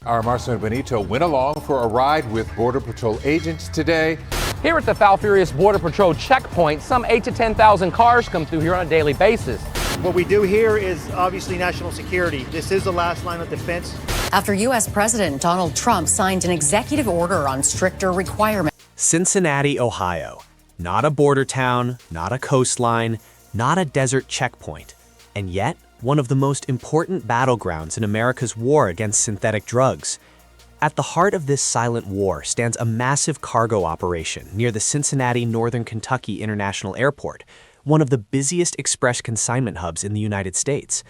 Our Marcelo Benito went along for a ride with Border Patrol agents today. Here at the Foul Furious Border Patrol checkpoint, some 8,000 to 10,000 cars come through here on a daily basis. What we do here is obviously national security. This is the last line of defense. After U.S. President Donald Trump signed an executive order on stricter requirements. Cincinnati, Ohio. Not a border town, not a coastline, not a desert checkpoint. And yet, one of the most important battlegrounds in America's war against synthetic drugs. At the heart of this silent war stands a massive cargo operation near the Cincinnati, Northern Kentucky International Airport, one of the busiest express consignment hubs in the United States.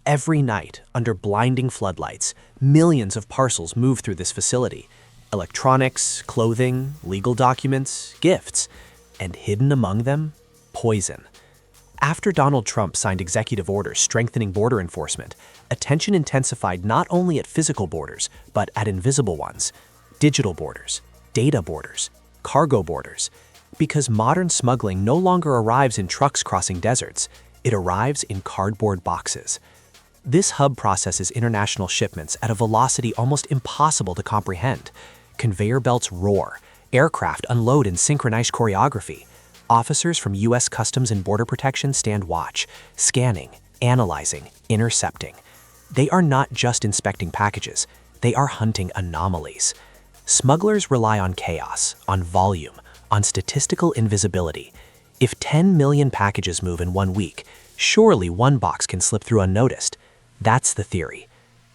Every night, under blinding floodlights, millions of parcels move through this facility. Electronics, clothing, legal documents, gifts, and hidden among them, poison. After Donald Trump signed executive orders strengthening border enforcement, attention intensified not only at physical borders, but at invisible ones, digital borders, data borders, cargo borders. Because modern smuggling no longer arrives in trucks crossing deserts, it arrives in cardboard boxes. This hub processes international shipments at a velocity almost impossible to comprehend. Conveyor belts roar, aircraft unload in synchronized choreography. Officers from U.S. Customs and Border Protection stand watch, scanning, analyzing, intercepting. They are not just inspecting packages, they are hunting anomalies. Smugglers rely on chaos, on volume, on statistical invisibility. If 10 million packages move in 1 week, surely one box can slip through unnoticed. That's the theory.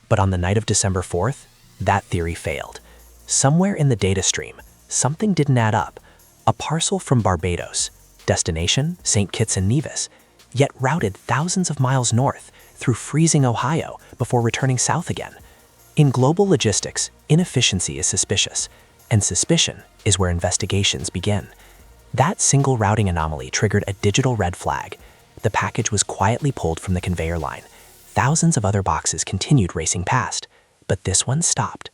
But on the night of December 4th, that theory failed. Somewhere in the data stream, something didn't add up. A parcel from Barbados, destination St. Kitts and Nevis, yet routed thousands of miles north through freezing Ohio before returning south again. In global logistics, inefficiency is suspicious, and suspicion is where investigations begin. That single routing anomaly triggered a digital red flag. The package was quietly pulled from the conveyor line. Thousands of other boxes continued racing past, but this one stopped.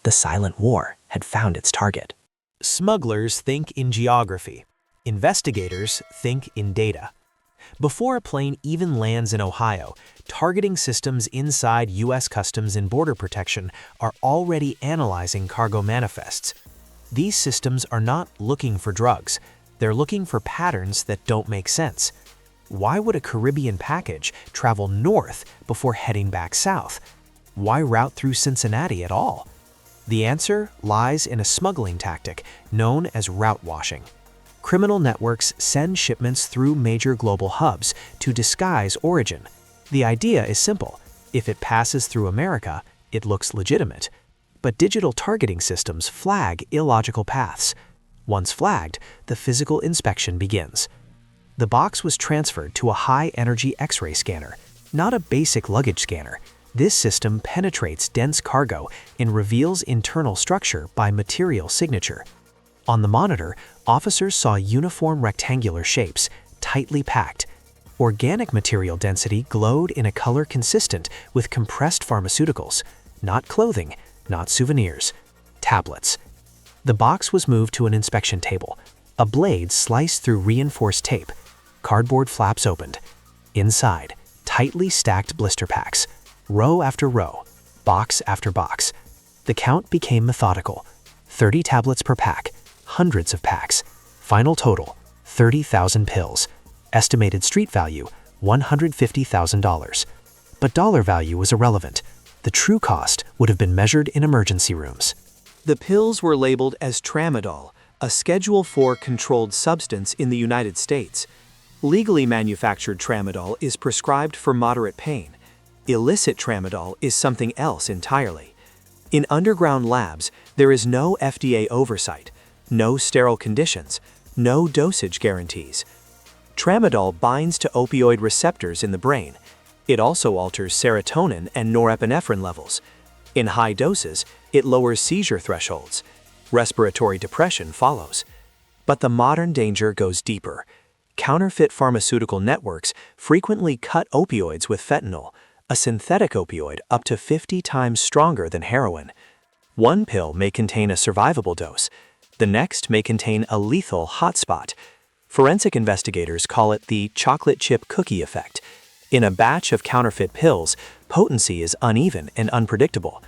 The silent war had found its target. Smugglers think in geography. Investigators think in data. Before a plane even lands in Ohio, targeting systems inside U.S. Customs and Border Protection are already analyzing cargo manifests. These systems are not looking for drugs. They're looking for patterns that don't make sense. Why would a Caribbean package travel north before heading back south? Why route through Cincinnati at all? The answer lies in a smuggling tactic known as route washing. Criminal networks send shipments through major global hubs to disguise origin. The idea is simple. If it passes through America, it looks legitimate. But digital targeting systems flag illogical paths. Once flagged, the physical inspection begins. The box was transferred to a high-energy X-ray scanner, not a basic luggage scanner. This system penetrates dense cargo and reveals internal structure by material signature. On the monitor, officers saw uniform rectangular shapes, tightly packed. Organic material density glowed in a color consistent with compressed pharmaceuticals, not clothing, not souvenirs, tablets. The box was moved to an inspection table. A blade sliced through reinforced tape. Cardboard flaps opened. Inside, tightly stacked blister packs. Row after row, box after box. The count became methodical. 30 tablets per pack, hundreds of packs. Final total, 30,000 pills. Estimated street value, $150,000. But dollar value was irrelevant. The true cost would have been measured in emergency rooms. The pills were labeled as tramadol, a Schedule IV controlled substance in the United States. Legally manufactured tramadol is prescribed for moderate pain. Illicit tramadol is something else entirely. In underground labs, there is no FDA oversight, no sterile conditions, no dosage guarantees. Tramadol binds to opioid receptors in the brain. It also alters serotonin and norepinephrine levels. In high doses, it lowers seizure thresholds. Respiratory depression follows. But the modern danger goes deeper. Counterfeit pharmaceutical networks frequently cut opioids with fentanyl, a synthetic opioid up to 50 times stronger than heroin. One pill may contain a survivable dose. The next may contain a lethal hotspot. Forensic investigators call it the chocolate chip cookie effect. In a batch of counterfeit pills, potency is uneven and unpredictable.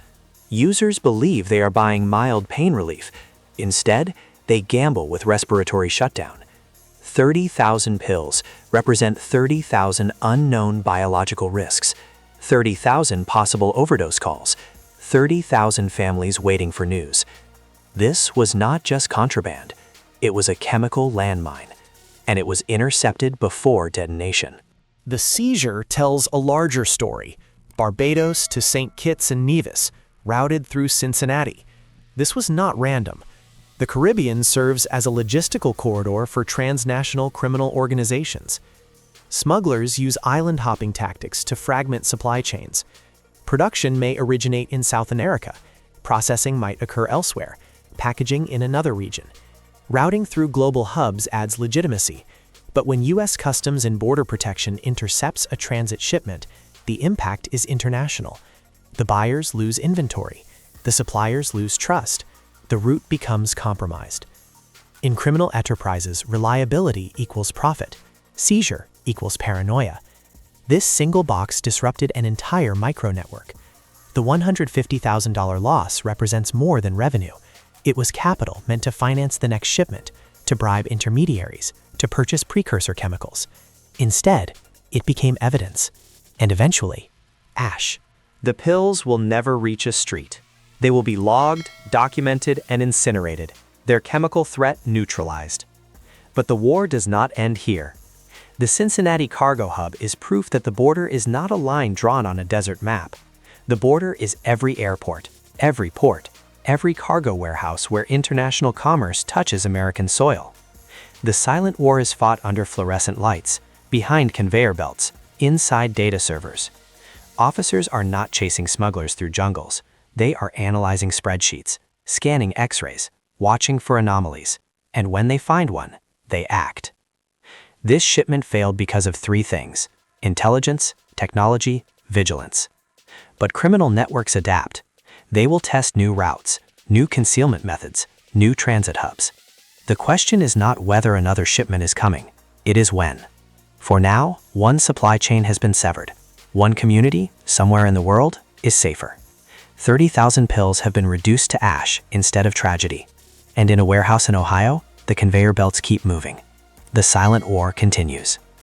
Users believe they are buying mild pain relief. Instead, they gamble with respiratory shutdown. 30,000 pills represent 30,000 unknown biological risks, 30,000 possible overdose calls, 30,000 families waiting for news. This was not just contraband. It was a chemical landmine, and it was intercepted before detonation. The seizure tells a larger story. Barbados to St. Kitts and Nevis, routed through Cincinnati. This was not random. The Caribbean serves as a logistical corridor for transnational criminal organizations. Smugglers use island-hopping tactics to fragment supply chains. Production may originate in South America. Processing might occur elsewhere, packaging in another region. Routing through global hubs adds legitimacy. But when U.S. Customs and Border Protection intercepts a transit shipment, the impact is international. The buyers lose inventory. The suppliers lose trust. The route becomes compromised. In criminal enterprises, reliability equals profit. Seizure equals paranoia. This single box disrupted an entire micro-network. The $150,000 loss represents more than revenue. It was capital meant to finance the next shipment, to bribe intermediaries, to purchase precursor chemicals. Instead, it became evidence, and eventually, ash. The pills will never reach a street. They will be logged, documented, and incinerated, their chemical threat neutralized. But the war does not end here. The Cincinnati cargo hub is proof that the border is not a line drawn on a desert map. The border is every airport, every port, every cargo warehouse where international commerce touches American soil. The silent war is fought under fluorescent lights, behind conveyor belts, inside data servers. Officers are not chasing smugglers through jungles. They are analyzing spreadsheets, scanning x-rays, watching for anomalies, and when they find one, they act. This shipment failed because of three things: intelligence, technology, vigilance. But criminal networks adapt. They will test new routes, new concealment methods, new transit hubs. The question is not whether another shipment is coming, it is when. For now, one supply chain has been severed. One community, somewhere in the world, is safer. 30,000 pills have been reduced to ash instead of tragedy. And in a warehouse in Ohio, the conveyor belts keep moving. The silent war continues.